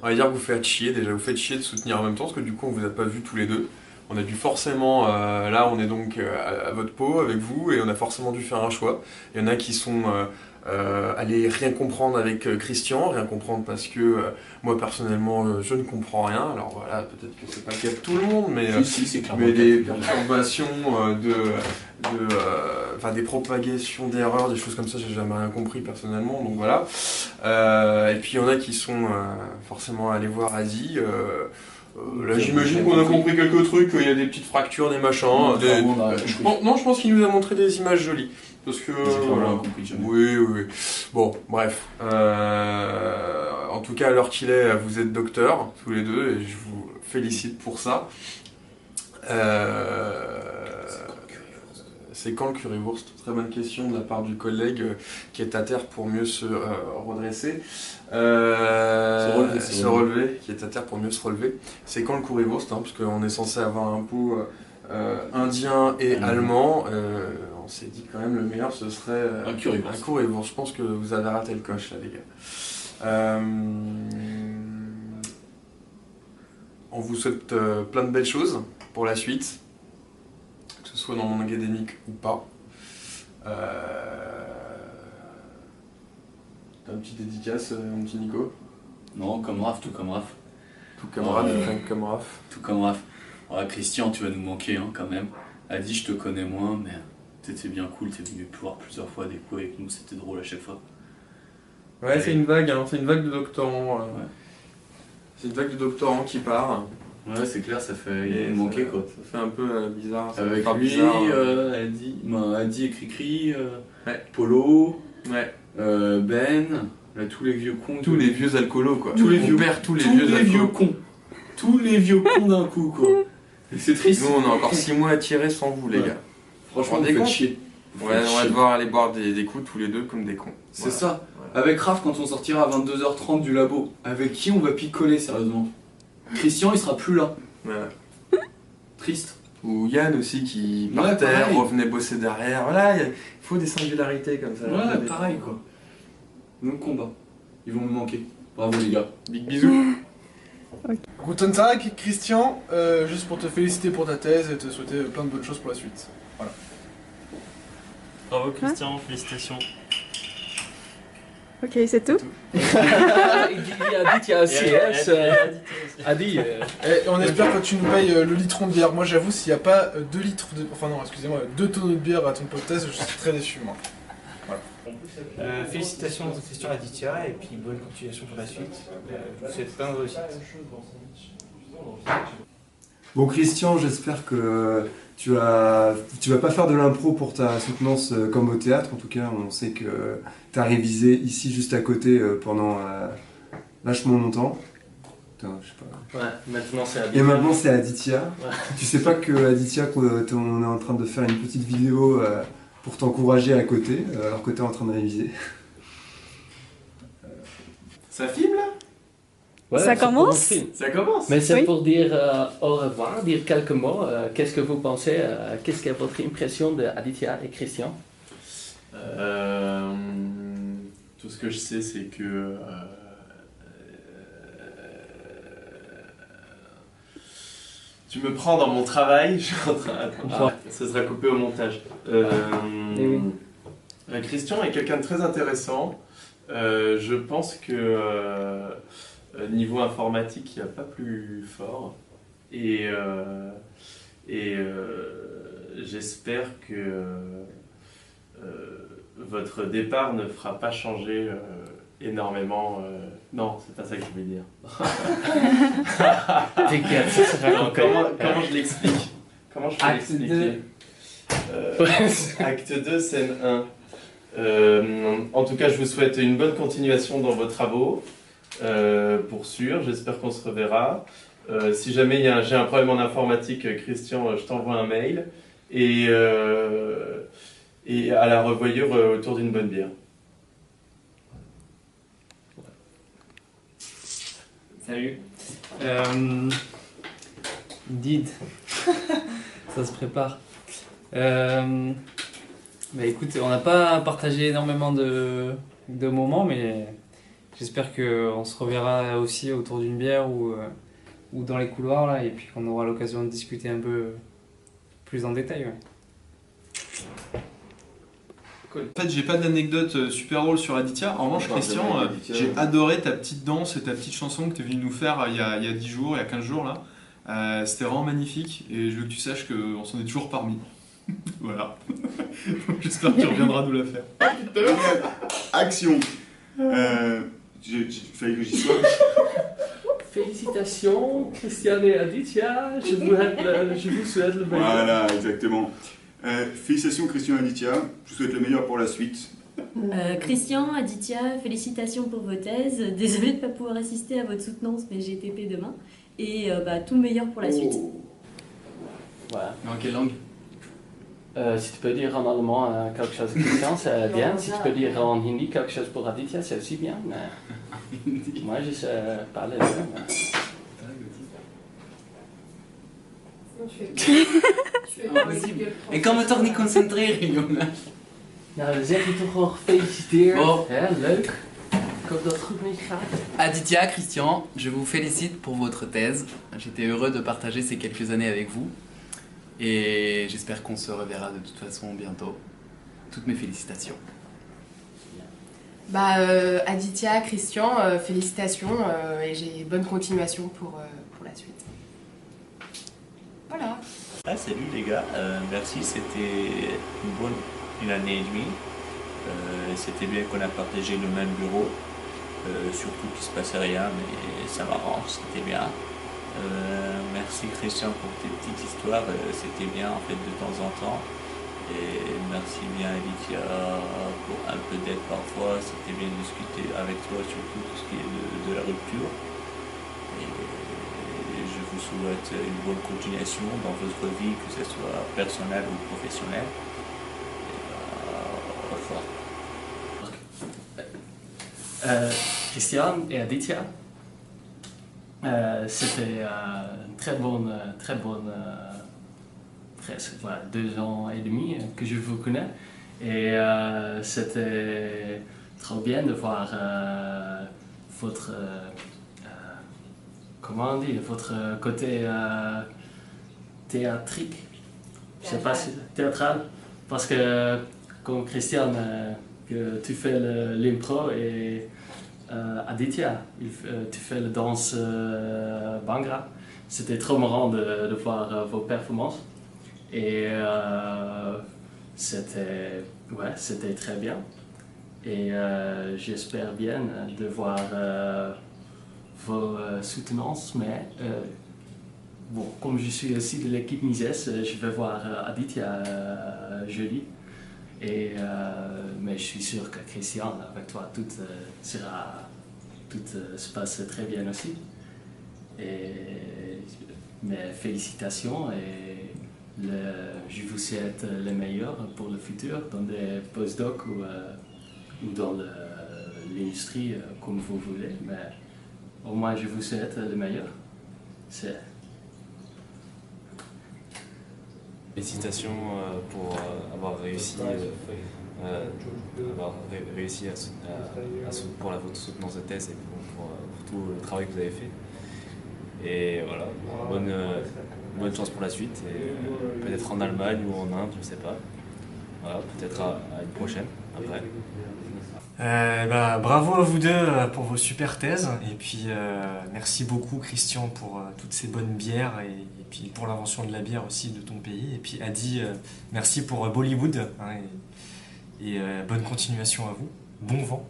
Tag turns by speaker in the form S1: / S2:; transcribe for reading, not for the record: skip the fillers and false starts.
S1: On va dire que vous faites chier, déjà vous faites chier de soutenir en même temps, parce que du coup on vous a pas vu tous les deux. On a dû forcément, là on est donc à votre peau avec vous, et on a forcément dû faire un choix. Il y en a qui sont allés rien comprendre avec Christian, rien comprendre parce que moi personnellement je ne comprends rien. Alors voilà, peut-être que c'est pas le cas de tout le monde, mais, mais des perturbations enfin des propagations d'erreurs, des choses comme ça, j'ai jamais rien compris personnellement, donc voilà. Et puis il y en a qui sont forcément allés voir Asie. Là j'imagine qu'on a compris quelques trucs, il y a des petites fractures, des machins. Non, je pense qu'il nous a montré des images jolies. Parce que. Voilà. Oui, oui, oui. Bon, bref. En tout cas, à l'heure qu'il est, vous êtes docteur, tous les deux, et je vous félicite pour ça. C'est quand le currywurst? Très bonne question de la part du collègue qui est à terre pour mieux se redresser. Se relever, qui est à terre pour mieux se relever. C'est quand le currywurst, hein, parce qu'on est censé avoir un pot indien et allemand. On s'est dit quand même le meilleur ce serait un currywurst. Je pense que vous avez raté le coche là, les gars. On vous souhaite plein de belles choses pour la suite, que ce soit dans le monde académique ou pas. T'as une petite dédicace, mon petit Nico?
S2: Non, comme Raph, tout comme Raph.
S1: Tout comme Raph, comme Raph.
S2: Tout comme Raph. Ouais, Christian, tu vas nous manquer hein, quand même. Adi, je te connais moins, mais t'étais bien cool, t'es venu voir plusieurs fois des coups avec nous, c'était drôle à chaque fois.
S1: Ouais, c'est une vague, hein, c'est une vague de doctorants. Ouais. C'est une vague de doctorants qui part.
S2: Ouais, c'est clair, ça fait. Il nous manquait quoi.
S1: Ça fait un peu bizarre.
S2: Avec lui, bizarre, Adi et Cricri, ouais. Polo, ouais. Ben, là, tous les vieux cons.
S1: Tous les vieux alcoolos quoi.
S2: Tous les vieux cons. Tous les vieux cons d'un coup quoi. C'est triste.
S1: Nous on a encore 6 mois à tirer sans vous les gars.
S2: Franchement, vous faites chier.
S1: Ouais, on va devoir aller boire des coups tous les deux comme des cons.
S2: C'est ça. Ouais. Avec Raph, quand on sortira à 22h30 du labo, avec qui on va picoler sérieusement? Christian, il sera plus là. Ouais. Triste.
S1: Ou Yann aussi qui partait, revenait bosser derrière. Voilà, il faut des singularités comme ça.
S2: Ouais, pareil quoi. Même combat. Ils vont me manquer. Bravo les gars.
S1: Big bisous.
S3: Okay. Guten Tag, Christian. Juste pour te féliciter pour ta thèse et te souhaiter plein de bonnes choses pour la suite. Voilà.
S4: Bravo Christian, félicitations.
S5: Ok, c'est tout.
S6: Il a dit qu'il y a un CS. Adi.
S3: On espère que tu nous payes le litron de bière. Moi j'avoue, s'il n'y a pas 2 litres de. Enfin non, excusez-moi, 2 tonneaux de bière à ton podcast, je suis très déçu moi. Voilà.
S7: Félicitations Christian Aditya et puis bonne continuation pour la suite. Je vous souhaite plein de réussite.
S8: Bon Christian, j'espère que tu vas pas faire de l'impro pour ta soutenance comme au théâtre. En tout cas, on sait que tu as révisé ici juste à côté pendant vachement longtemps. Putain, je sais pas.
S6: Ouais, maintenant c'est Aditya.
S8: Et maintenant c'est Aditya. Ouais. Tu sais pas que Aditya, on est en train de faire une petite vidéo pour t'encourager à côté, alors que tu es en train de réviser.
S1: Ça filme là?
S5: Ouais, ça commence.
S1: Ça commence.
S6: Mais c'est pour dire au revoir, dire quelques mots. Qu'est-ce que vous pensez? Qu'est-ce que votre impression de Aditya et Christian?
S9: Tout ce que je sais, c'est que tu me prends dans mon travail. Je suis en train. Ça sera coupé au montage. Christian est quelqu'un de très intéressant. Je pense que niveau informatique, il n'y a pas plus fort. Et j'espère que votre départ ne fera pas changer énormément. Non, c'est pas ça que je voulais dire. Comment je l'explique? Comment je peux l'expliquer? Acte 2, scène 1. En tout cas, je vous souhaite une bonne continuation dans vos travaux, pour sûr. J'espère qu'on se reverra. Si jamais j'ai un problème en informatique, Christian, je t'envoie un mail. Et à la revoyure autour d'une bonne bière.
S7: Salut. Did. Ça se prépare. Bah écoute, on n'a pas partagé énormément de moments, mais
S10: j'espère qu'on se reverra aussi autour d'une bière ou dans les couloirs là, et puis qu'on aura l'occasion de discuter un peu plus en détail. Ouais.
S11: En fait, j'ai pas d'anecdote super drôle sur Aditya. En revanche, Christian, j'ai adoré ta petite danse et ta petite chanson que tu es venu nous faire il y a 10 jours, il y a 15 jours là. C'était vraiment magnifique et je veux que tu saches qu'on s'en est toujours parmi. Voilà. J'espère que tu reviendras nous la faire.
S12: Action. Fallait que j'y sois.
S6: Félicitations, Christian et Aditya. Je vous souhaite le meilleur.
S12: Voilà, exactement. Félicitations Christian et Aditya. Je vous souhaite le meilleur pour la suite.
S13: Christian, Aditya, félicitations pour vos thèses. Désolée de ne pas pouvoir assister à votre soutenance, mais j'ai TP demain. Et tout le meilleur pour la suite.
S6: Voilà.
S2: Mais en quelle langue?
S6: Si tu peux dire en allemand quelque chose Christian, c'est bien. Si tu peux dire en hindi quelque chose pour Aditya, c'est aussi bien. Mais moi, je sais parler le même.
S2: Ik kan me toch niet concentreren, jongen.
S6: Nou, dan zeg je toch wel gefeliciteerd.
S2: Bon.
S6: Hè, leuk. Ik hoop dat het goed met je gaat.
S2: Aditya, Christian, je vous félicite pour votre thèse. J'étais heureux de partager ces quelques années avec vous. Et j'espère qu'on se reverra de toute façon bientôt. Toutes mes félicitations.
S14: Aditya, Christian, félicitations et j'ai bonne continuation pour la suite. Voilà.
S15: Ah, salut les gars, merci, c'était une année et demie. C'était bien qu'on a partagé le même bureau, surtout qu'il se passait rien, mais ça m'arrange, c'était bien. Merci Christian pour tes petites histoires, c'était bien en fait de temps en temps. Et merci bien Aditya pour un peu d'aide parfois, c'était bien de discuter avec toi surtout tout ce qui est de la rupture. Et je vous souhaite une bonne continuation dans votre vie, que ce soit personnelle ou professionnelle. Et au revoir.
S6: Christian et Aditya, c'était très bonne presque 2 ans et demi que je vous connais et c'était trop bien de voir votre comment dire, votre côté théâtrique, je sais pas si théâtral, parce que comme Christian que tu fais l'impro et Aditya tu fais la danse Bhangra, c'était trop marrant de voir vos performances. Et c'était très bien. Et j'espère bien de voir vos soutenances. Mais comme je suis aussi de l'équipe Mises, je vais voir Aditya jeudi. Mais je suis sûr que Christian, avec toi, tout se passe très bien aussi. Mais félicitations et je vous souhaite le meilleur pour le futur dans des postdocs ou dans l'industrie comme vous voulez, mais au moins je vous souhaite le meilleur.
S4: Félicitations pour avoir réussi, pour votre soutenance de thèse et pour tout le travail que vous avez fait. Et voilà, bonne chance pour la suite, et peut-être en Allemagne ou en Inde, je sais pas. Voilà, peut-être à une prochaine, après.
S16: Bravo à vous deux pour vos super thèses, et puis merci beaucoup Christian pour toutes ces bonnes bières, et puis pour l'invention de la bière aussi de ton pays, et puis Adi, merci pour Bollywood, hein, et bonne continuation à vous, bon vent.